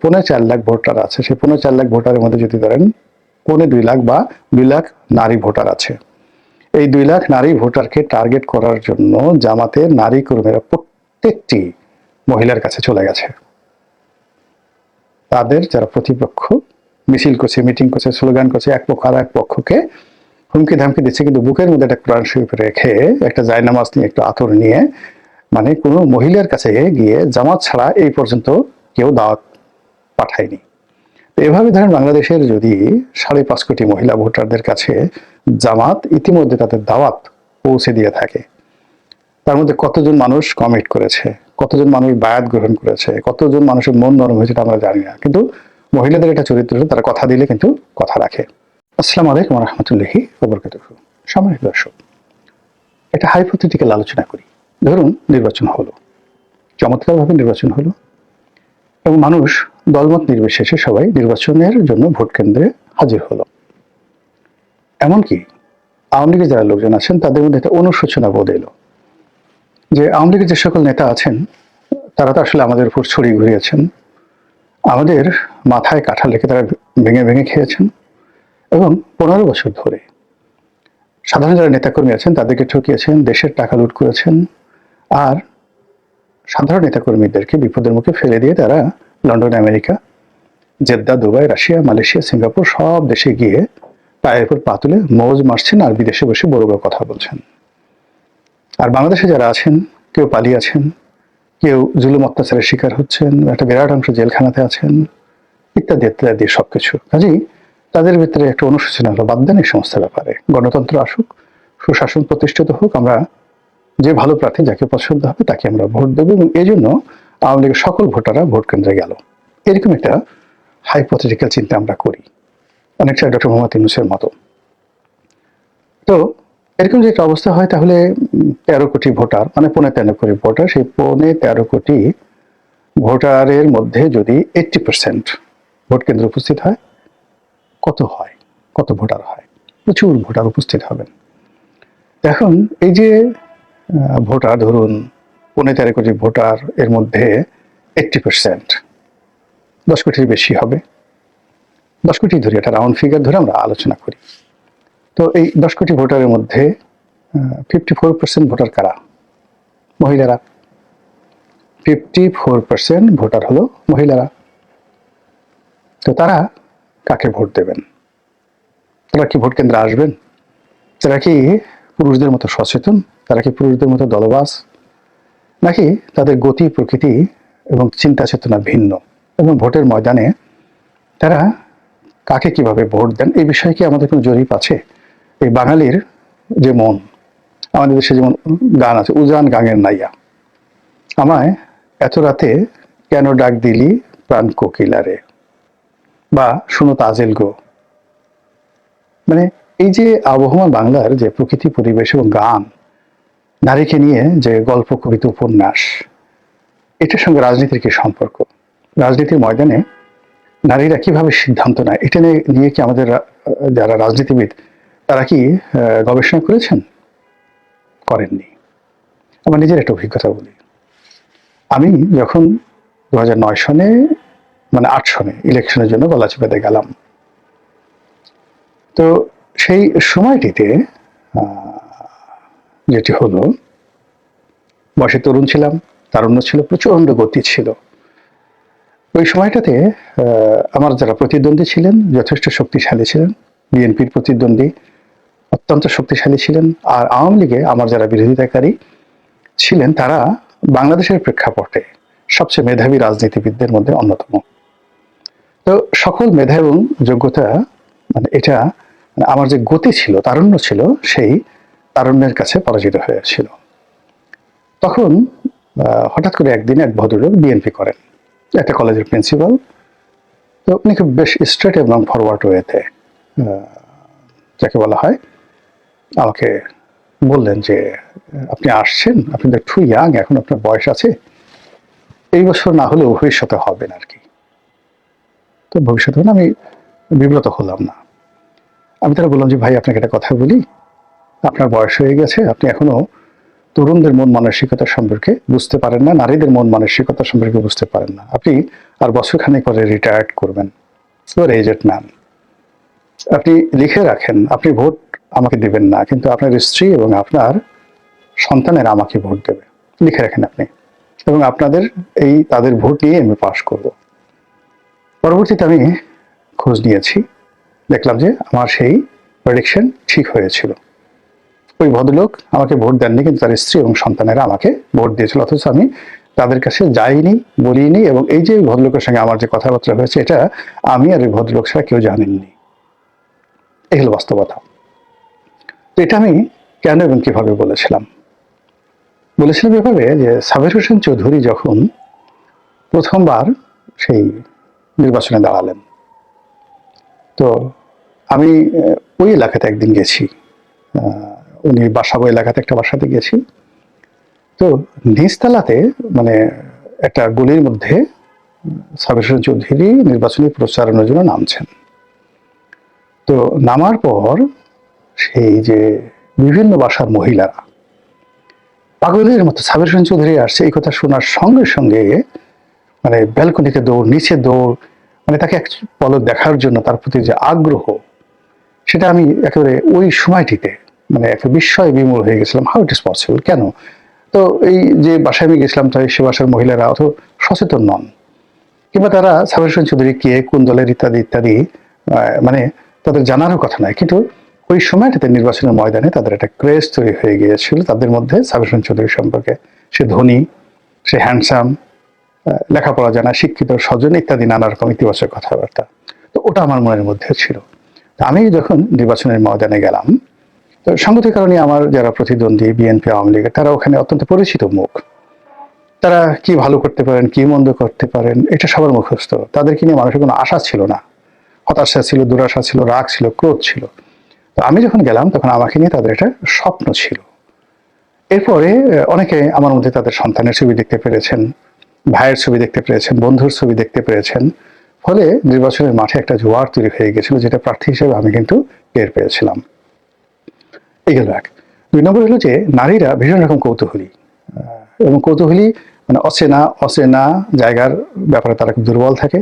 4.5 lakh voter আছে, সেই 4.5 লাখ ভোটারের মধ্যে যদি ধরেন 2.25 লাখ বা 2 লাখ নারী ভোটার আছে, এই 2 লাখ নারী ভোটারকে টার্গেট করার জন্য জামাতের নারী কর্মীরা প্রত্যেকটি মহিলার কাছে চলে গেছে। তাদের যারা প্রতিপক্ষ মিছিল করছে, মিটিং করছে, স্লোগান করছে, এক পক্ষ আর এক পক্ষকে হুমকি ধামকি দিচ্ছে, কিন্তু বুকের মধ্যে একটা কোরআন শরীফ রেখে, একটা জায়নামাজ নিয়ে, একটু আতর নিয়ে, মানে কোনো মহিলার কাছে গিয়ে জামাত ছাড়া এই পর্যন্ত কেউ দাওয়াত পাঠায়নি। এভাবে ধরেন বাংলাদেশের যদি 5.5 কোটি মহিলা ভোটারদের কাছে জামাত ইতিমধ্যে তাদের দাওয়াত পৌঁছে দিয়ে থাকে, তার মধ্যে কতজন মানুষ কমিট করেছে, কতজন মানুষ বায়াত গ্রহণ করেছে, কতজন মানুষের মন নরম হয়েছে আমরা জানি না, কিন্তু মহিলাদের এটা চরিত্র, তারা কথা দিলে কিন্তু কথা রাখে। আসসালামু আলাইকুম ওয়া রাহমাতুল্লাহি ওয়া বারাকাতুহু। সম্মানিত দর্শক, একটা হাইপোথেটিক্যাল আলোচনা করি। ধরুন নির্বাচন হলো, চমৎকারভাবে নির্বাচন হলো, এবং মানুষ দলমত নির্বিশেষে সবাই নির্বাচনের জন্য ভোট কেন্দ্রে হাজির হলো। এমনকি আওয়ামী লীগের যারা লোকজন আছেন তাদের মধ্যে একটা অনুশোচনা বোধ এলো যে আওয়ামী লীগের যে সকল নেতা আছেন তারা তো আসলে আমাদের উপর ছড়ি ঘুরিয়েছেন, আমাদের মাথায় কাঁঠাল রেখে তারা ভেঙে ভেঙে খেয়েছেন, এবং 15 বছর ধরে সাধারণ যারা নেতাকর্মী আছেন তাদেরকে ঠকিয়েছেন, দেশের টাকা লুট করেছেন, আর সাধারণ নেতাকর্মীদেরকে বিপদের মুখে ফেলে দিয়ে তারা London, America, Jeddah, Dubai, Russia, Malaysia, Singapore সব দেশে গিয়ে পায়ের উপর পা তুলে মৌজ মারছেন, আর বিদেশে বসে বড় বড় কথা বলছেন। আর বাংলাদেশে যারা আছেন, কেউ পালিয়ে আছেন, কেউ জুলুম অত্যাচারের শিকার হচ্ছেন, একটা বিরাট অংশ জেলখানাতে আছেন, ইত্যাদি ইত্যাদি সবকিছু। কাজেই তাদের ভিতরে একটা অনুশোচনা হলো, বাদ দেন এই সমস্ত ব্যাপারে, গণতন্ত্র আসুক, সুশাসন প্রতিষ্ঠিত হোক, আমরা যে ভালো প্রার্থী যাকে পছন্দ হবে তাকে আমরা ভোট দেবো, এবং এই জন্য আওয়ামী লীগের সকল ভোটাররা ভোট কেন্দ্রে গেল। এরকম একটা হাইপোথেটিক্যাল চিন্তা আমরা করি, অনেকটা ডক্টর মোহাম্মদ ইউনূসের মতো। তো এরকম যে একটা অবস্থা হয়, তাহলে 13 কোটি ভোটার, মানে 13.5 কোটি ভোটার, সেই 13.5 কোটি ভোটারের মধ্যে যদি 80% ভোট কেন্দ্রে উপস্থিত হয়, কত হয়, কত ভোটার হয়? প্রচুর ভোটার উপস্থিত হবেন। এখন এই যে ভোটার, ধরুন 13.5 কোটি ভোটার, এর মধ্যে 80% 10 কোটির বেশি হবে। 10 কোটি ধরে একটা রাউন্ড ফিগার ধরে আমরা আলোচনা করি। তো এই 10 কোটি ভোটারের মধ্যে 54% ভোটার কারা? মহিলারা। 54% ভোটার হলো মহিলারা। তো তারা কাকে ভোট দেবেন? তারা কি ভোট কেন্দ্রে আসবেন? তারা কি পুরুষদের মতো সচেতন? তারা কি পুরুষদের মতো দলবাজ? নাকি তাদের গতি, প্রকৃতি এবং চিন্তা চেতনা ভিন্ন, এবং ভোটের ময়দানে তারা কাকে কিভাবে ভোট দেন এই বিষয়ে কি আমাদের কোনো জরিপ আছে? এই বাঙালির যে মন, আমাদের দেশে যেমন গান আছে, উজান গাঙের নাইয়া, আমায় এত রাতে কেন ডাক দিলি প্রাণ কোকিলারে, বা শুনো তাজেল গো। মানে এই যে আবহাওয়া, বাংলার যে প্রকৃতি, পরিবেশ এবং গান, নারীকে নিয়ে যে গল্প, কবিতা, উপন্যাস, এটার সঙ্গে রাজনীতির কি সম্পর্ক? রাজনীতির ময়দানে নারীরা কিভাবে সিদ্ধান্ত নেয়, এটা নিয়ে কি আমাদের যারা রাজনীতিবিদ তারা কি গবেষণা করেছেন? করেননি। আমার নিজের একটা অভিজ্ঞতা বলি। আমি যখন 2009 সনে, মানে 8 সনে ইলেকশনের জন্য গলাচিপাতে গেলাম, তো সেই সময়টিতে যেটি হলো, বয়সে তরুণ ছিলাম, তারুণ্য ছিল, প্রচন্ড গতি ছিল। ওই সময়টাতে আমার যারা প্রতিদ্বন্দ্বী ছিলেন যথেষ্ট শক্তিশালী ছিলেন। বিএনপির প্রতিদ্বন্দ্বী অত্যন্ত শক্তিশালী ছিলেন, আর আওয়ামী লীগে আমার যারা বিরোধিতাকারী ছিলেন তারা বাংলাদেশের প্রেক্ষাপটে সবচেয়ে মেধাবী রাজনীতিবিদদের মধ্যে অন্যতম। তো সকল মেধা এবং যোগ্যতা, মানে এটা, মানে আমার যে গতি ছিল, তারুণ্য ছিল, সেই তারুণ্যের কাছে পরাজিত হয়েছিল। তখন হঠাৎ করে একদিন এক ভদ্রলোক বিএনপি করেন, একটা কলেজের প্রিন্সিপাল। তো উনি খুব বেশ স্ট্রেট এবং ফরওয়ার্ড ওয়েতে, যাকে বলা হয়, আমাকে বললেন যে আপনি আসছেন, আপনি তো একটু ইয়াং, এখন আপনার বয়স আছে, এই বছর না হলেও ভবিষ্যতে হবেন আর কি। তো ভবিষ্যতে আমি বিব্রত হলাম না। আমি তারা বললাম যে ভাই, আপনাকে একটা কথা বলি, আপনার বয়স হয়ে গেছে, আপনি এখনো তরুণদের মন মানসিকতা সম্পর্কে বুঝতে পারেন না, নারীদের মন মানসিকতা সম্পর্কে বুঝতে পারেন না। আপনি আর বছরখানেক পরে রিটায়ার্ড করবেন, এজড ম্যান। আপনি লিখে রাখেন আপনি ভোট আমাকে দেবেন না, কিন্তু আপনার স্ত্রী এবং আপনার সন্তানেরা আমাকে ভোট দেবে, লিখে রাখেন আপনি, এবং আপনাদের তাদের ভোট নিয়ে আমি পাশ করব। পরবর্তীতে আমি খোঁজ নিয়েছি, দেখলাম যে আমার সেই প্রেডিকশন ঠিক হয়েছিল। ওই ভদ্রলোক আমাকে ভোট দেননি, কিন্তু তার স্ত্রী এবং সন্তানেরা আমাকে ভোট দিয়েছিল, অথচ আমি তাদের কাছে যাইনি, বলিনি। এবং এই যে ভদ্রলোকের সঙ্গে আমার যে কথাবার্তা হয়েছে, এটা আমি আর ওই ভদ্রলোক ছাড়া কেউ জানেননি। এই হলো বাস্তবতা। তো এটা আমি কেন এবং কিভাবে বলেছিলাম এভাবে যে সাবের হোসেন চৌধুরী যখন প্রথমবার সেই নির্বাচনে দাঁড়ালেন, তো আমি ওই এলাকাতে একদিন গেছি, উনি বাসাবো এলাকাতে একটা বাসাতে গেছি। তো নিচতলাতে মানে একটা গলির মধ্যে সাবের হোসেন চৌধুরী নির্বাচনী প্রচারণার জন্য নামছেন। তো নামার পর সেই যে বিভিন্ন বাসার মহিলারা পাগলের মতো সাবের হোসেন চৌধুরী আসছে এই কথা শোনার সঙ্গে সঙ্গে মানে ব্যালকনিতে দৌড়, নিচে দৌড়, মানে তাকে এক পলক দেখার জন্য তার প্রতি যে আগ্রহ, সেটা আমি একেবারে ওই সময়টিতে মানে একটা বিস্ময় বিমূঢ় হয়ে গেছিলাম। হাউ ইট ইজ পসিবল, কেন? তো এই যে বাসায় আমি গেছিলাম, তাই সে বাসার মহিলারা অত সচেতন নন, কিংবা তারা সাবের হোসেন চৌধুরী কে, কোন দলের ইত্যাদি ইত্যাদি মানে তাদের জানারও কথা নয়। কিন্তু ওই সময়টাতে নির্বাচনের ময়দানে তাদের একটা ক্রেজ তৈরি হয়ে গিয়েছিল তাদের মধ্যে সাবের হোসেন চৌধুরী সম্পর্কে। সে ধনী, সে হ্যান্ডসাম, লেখাপড়া জানা, শিক্ষিত, স্বজন ইত্যাদি নানা রকম ইতিবাচক কথাবার্তা। তো ওটা আমার মনের মধ্যে ছিল। আমি যখন নির্বাচনের ময়দানে গেলাম, তো সংগতির কারণে আমার যারা প্রতিদ্বন্দ্বী বিএনপি, আওয়ামী লীগের, তারা ওখানে অত্যন্ত পরিচিত মুখ। তারা কি ভালো করতে পারেন, কি মন্দ করতে পারেন, এটা সবার মুখস্থ। তাদেরকে নিয়ে মানুষের কোনো আশা ছিল না, হতাশা ছিল, দুরাশা ছিল, রাগ ছিল, ক্রোধ ছিল। তো আমি যখন গেলাম তখন আমাকে নিয়ে তাদের একটা স্বপ্ন ছিল। এরপরে অনেকে আমার মধ্যে তাদের সন্তানের ছবি দেখতে পেরেছেন, ভাইয়ের ছবি দেখতে পেরেছেন, বন্ধুর ছবি দেখতে পেরেছেন। ফলে নির্বাচনের মাঠে একটা জোয়ার তৈরি হয়ে গেছিল, যেটা প্রার্থী হিসেবে আমি কিন্তু টের পেয়েছিলাম। এই গেল এক। 2 নম্বর হলো যে নারীরা ভীষণ রকম কৌতূহলী, এবং কৌতূহলী মানে অচেনা জায়গার ব্যাপারে তারা খুব দুর্বল থাকে।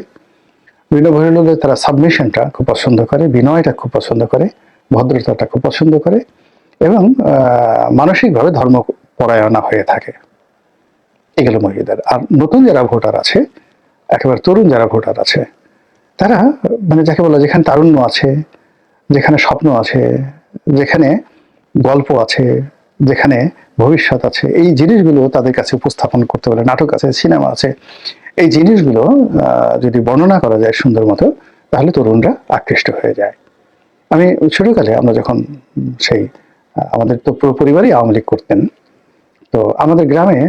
2 নম্বর হলো যে তারা সাবমিশনটা খুব পছন্দ করে, বিনয়টা খুব পছন্দ করে, ভদ্রতাটা খুব পছন্দ করে, এবং মানসিকভাবে ধর্মপরায়ণা হয়ে থাকে। এগুলো মহিলাদের। আর নতুন যারা ভোটার আছে, একেবারে তরুণ যারা ভোটার আছে, তারা মানে যাকে বলা যেখানে তারুণ্য আছে, যেখানে স্বপ্ন আছে, যেখানে গল্প আছে, যেখানে ভবিষ্যৎ আছে, এই জিনিসগুলো তাদের কাছে উপস্থাপন করতে পারে। নাটক আছে, সিনেমা আছে, এই জিনিসগুলো যদি বর্ণনা করা যায় সুন্দর মতো, তাহলে তরুণরা আকৃষ্ট হয়ে যায়। আমি ছোটকালে আমরা যখন সেই আমাদের তো পুরো পরিবারই আওয়ামী লীগ করতেন, তো আমাদের গ্রামে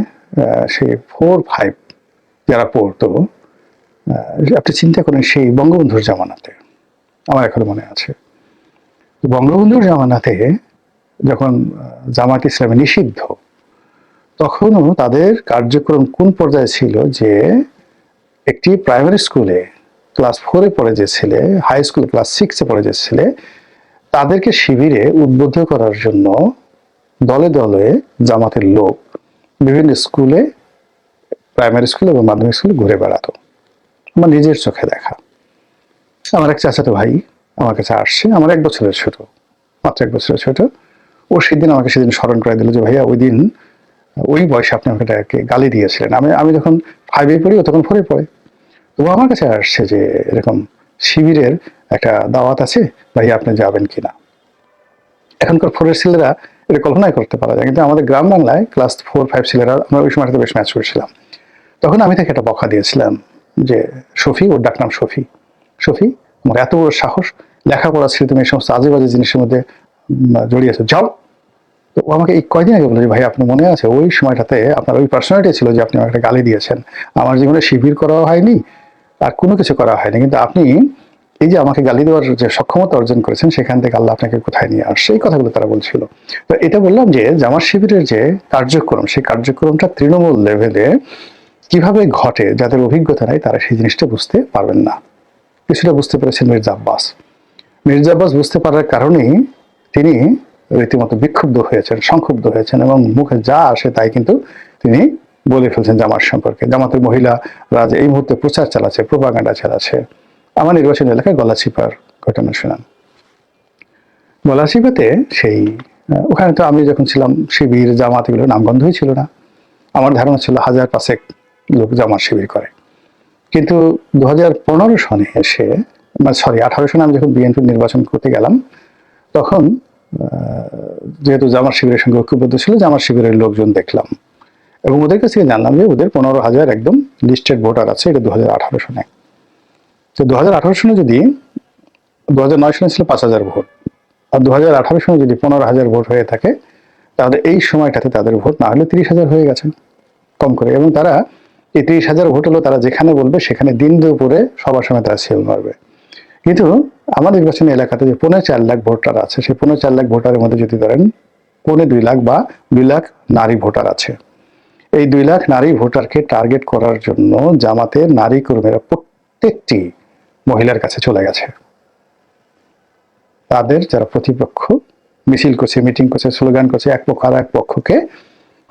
সেই 4-5 যারা পড়তো, আপনি চিন্তা করেন সেই বঙ্গবন্ধুর জামানাতে, আমার এখনো মনে আছে, বঙ্গবন্ধুর জামানাতে যখন জামাত ইসলামী নিষিদ্ধ, তখনও তাদের কার্যক্রম কোন পর্যায়ে ছিল যে একটি প্রাইমারি স্কুলে ক্লাস 4-এ পড়ে যে ছেলে, হাই স্কুলে ক্লাস 6-এ পড়ে যে ছেলে, তাদেরকে শিবিরে উদ্বুদ্ধ করার জন্য দলে দলে জামাতের লোক বিভিন্ন স্কুলে, প্রাইমারি স্কুল এবং মাধ্যমিক স্কুলে ঘুরে বেড়াতো। আমার নিজের চোখে দেখা। আমার এক চাচাতো ভাই আমার কাছে আসছে, আমার 1 বছরের ছোট, মাত্র 1 বছরের ছোট। ও সেদিন আমাকে স্মরণ করে দিল যে ভাইয়া ওই দিন ওই বয়সে আপনি আমাকে গালি দিয়েছিলেন। আমি যখন 5-এ পড়ি, ও তখন 4-এ পড়ে। তো আমার কাছে আসছে যে এরকম শিবিরের একটা দাওয়াত আছে, ভাইয়া আপনি যাবেন কিনা। এখনকার 4-এর ছেলেরা এটা কল্পনাই করতে পারা যায়, কিন্তু আমাদের গ্রাম বাংলায় ক্লাস 4-5 ছেলেরা, আমরা ওই সময়টাতে বেশ ম্যাচ করছিলাম। তখন আমি তাকে একটা বকা দিয়েছিলাম যে শফি, ওর ডাকনাম শফি, শফি আমার এত বড় সাহস, লেখাপড়া ছিল, তুমি এই সমস্ত আজে বাজে জিনিসের মধ্যে জড়িয়েছো, যাও। তো ও আমাকে এই কয়দিন আগে বলল যে ভাই আপনি মনে আছে ওই সময়টাতে আপনার ওই পার্সোনালিটি ছিল যে আপনি আমাকে একটা গালি দিয়েছেন, আমার জীবনে শিবির করাও হয়নি আর কোনো কিছু করা হয়নি, কিন্তু আপনি এই যে আমাকে গালি দেওয়ার যে সক্ষমতা অর্জন করেছেন, সেখান থেকে আল্লাহ আপনাকে কোথায় নিয়ে আসছে, এই কথাগুলো তারা বলছিল। তো এটা বললাম যে জামাত শিবিরের যে কার্যক্রম, সেই কার্যক্রমটা তৃণমূল লেভেলে কিভাবে ঘটে, যাদের অভিজ্ঞতা নাই তারা সেই জিনিসটা বুঝতে পারবেন না। কিছুটা বুঝতে পেরেছেন মির্জা আব্বাস। মির্জা আব্বাস বুঝতে পারার কারণেই তিনি রীতিমতো বিক্ষুব্ধ হয়েছেন, সংক্ষুব্ধ হয়েছেন এবং মুখে যা আসে তাই কিন্তু তিনি বলে ফেলছেন জামাত সম্পর্কে। জামাতের মহিলারা যে এই মুহূর্তে প্রচার চালাচ্ছে, প্রোপাগান্ডা চালাচ্ছে। আমার নির্বাচনী এলাকায় গলাচিপার ঘটনা শোনান। গলাচিপাতে সেই ওখানে তো আমি যখন ছিলাম শিবির জামাত এগুলো নামগন্ধই ছিল না। আমার ধারণা ছিল 1000-5 লোক জামাত শিবির করে। কিন্তু 2015 সনে এসে, সরি 18 সনে আমি যখন বিএনপি নির্বাচন করতে গেলাম, তখন যেহেতু জামাত শিবিরের সঙ্গে ঐক্যবদ্ধ ছিল, জামাত শিবিরের লোকজন দেখলাম এবং ওদের কাছে জানলাম যে ওদের 15,000 একদম লিস্টেড ভোটার আছে। এটা 2018 সনে। তো 2018 সনে যদি 2009 সনে ছিল 5,000 ভোট, আর 2018 সনে যদি 15,000 ভোট হয়ে থাকে, তাহলে এই সময়টাতে তাদের ভোট না হলে 30,000 হয়ে গেছে কম করে। এবং তারা এই 30,000 ভোট হলো তারা যেখানে বলবে সেখানে দিন দুপুরে সবার সময় তারা সেল মারবে। কিন্তু আমার নির্বাচনী এলাকাতে যে 4.5 লাখ ভোটার আছে, সেই 4.5 লাখ ভোটারের মধ্যে যদি ধরেন 2.5 লাখ বা 2 লাখ নারী ভোটার আছে, এই 2 লাখ নারী ভোটারকে টার্গেট করার জন্য জামাতের নারী কর্মীরা প্রত্যেকটি মহিলার কাছে চলে গেছে। তাদের যারা প্রতিপক্ষ মিছিল করছে, মিটিং করছে, স্লোগান করছে, এক পক্ষ আর এক পক্ষকে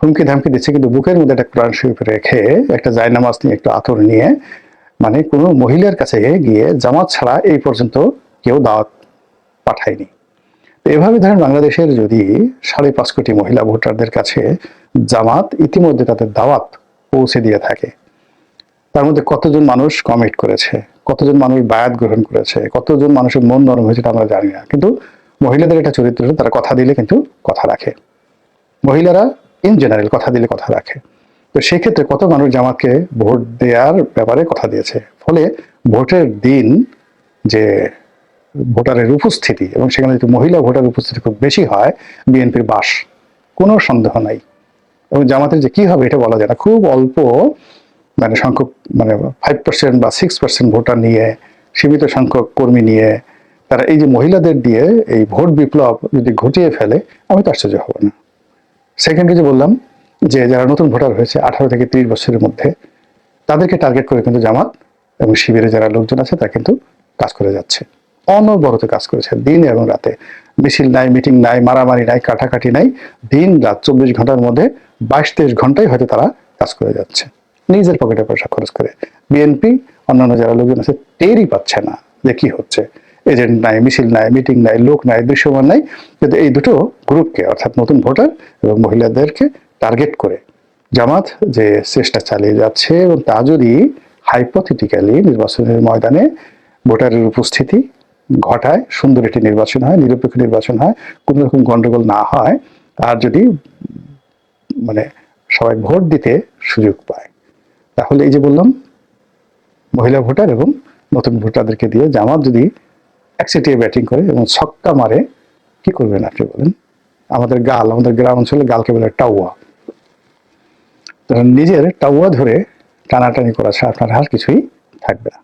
হুমকি ধামকি দিচ্ছে, কিন্তু বুকের মধ্যে একটা কোরআন শরীফ রেখে, একটা জায়নামাজ নিয়ে, একটু আতর নিয়ে, মানে কোনো মহিলার কাছে গিয়ে জামাত ছাড়া এই পর্যন্ত কেউ দাওয়াত পাঠায়নি। এভাবে ধরেন বাংলাদেশের যদি 5.5 কোটি মহিলা ভোটারদের কাছে জামাত ইতিমধ্যে তাদের দাওয়াত পৌঁছে দিয়ে থাকে, তার মধ্যে কতজন মানুষ কমিট করেছে, কতজন মানুষ বায়াত গ্রহণ করেছে, কতজন মানুষের মন নরম হয়েছে আমরা জানি না। কিন্তু মহিলাদের একটা চরিত্র, তারা কথা দিলে কিন্তু কথা রাখে। মহিলারা ইন জেনারেল কথা দিলে কথা রাখে। তো সেক্ষেত্রে কত মানুষ জামাতকে ভোট দেওয়ার ব্যাপারে কথা দিয়েছে। ফলে ভোটের দিন যে ভোটারের উপস্থিতি, এবং সেখানে যদি মহিলা ভোটার উপস্থিতি খুব বেশি হয়, বিএনপির বাস, কোনো সন্দেহ নাই। এবং জামাতের যে কি হবে এটা বলা যায় না। খুব অল্প মানে সংখ্যক, মানে 5% বা 6% ভোটার নিয়ে, সীমিত সংখ্যক কর্মী নিয়ে তারা এই যে মহিলাদের দিয়ে এই ভোট বিপ্লব যদি ঘটিয়ে ফেলে, আমি তো আশ্চর্য হব না। সেকেন্ডে যে বললাম যে যারা নতুন ভোটার হয়েছে 18 থেকে 30 বছরের মধ্যে, তাদেরকে টার্গেট করে কিন্তু জামাত এবং শিবিরে যারা লোকজন আছে তারা কিন্তু কাজ করে যাচ্ছে, অনবরত কাজ করেছে দিন এবং রাতে। মিছিল নাই, মিটিং নাই, মারামারি নাই, কাটাকাটি নাই, দিন রাত 24 ঘন্টার মধ্যে 22-23 ঘন্টায় হয়তো তারা কাজ করে যাচ্ছে নিজের পকেটে পয়সা খরচ করে। বিএনপি অন্যান্য যারা লোকজন আছে টেরই পাচ্ছে না যে কি হচ্ছে। এজেন্ট নাই, মিছিল নাই, মিটিং নাই, লোক নাই, দৃশ্যমান নাই, কিন্তু এই দুটো গ্রুপকে, অর্থাৎ নতুন ভোটার এবং মহিলাদেরকে টার্গেট করে জামাত যে চেষ্টা চালিয়ে যাচ্ছে, এবং তা যদি হাইপোথেটিক্যালি নির্বাচনের ময়দানে ভোটারের উপস্থিতি ঘটায়, সুন্দর একটি নির্বাচন হয়, নিরপেক্ষ নির্বাচন হয়, কোনো রকম গন্ডগোল না হয়, আর যদি মানে সবাই ভোট দিতে সুযোগ পায়, তাহলে এই যে বললাম মহিলা ভোটার এবং নতুন ভোটারদেরকে দিয়ে জামাত যদি একচেটিয়া ব্যাটিং করে এবং ছক্কা মারে, কি করবেন আপনি বলেন? আমাদের গ্রাম অঞ্চলে গালকে বলে টাউয়া। নিজের টাউয়া ধরে টানাটানি করা ছাড়া আপনার আর কিছুই থাকবে না।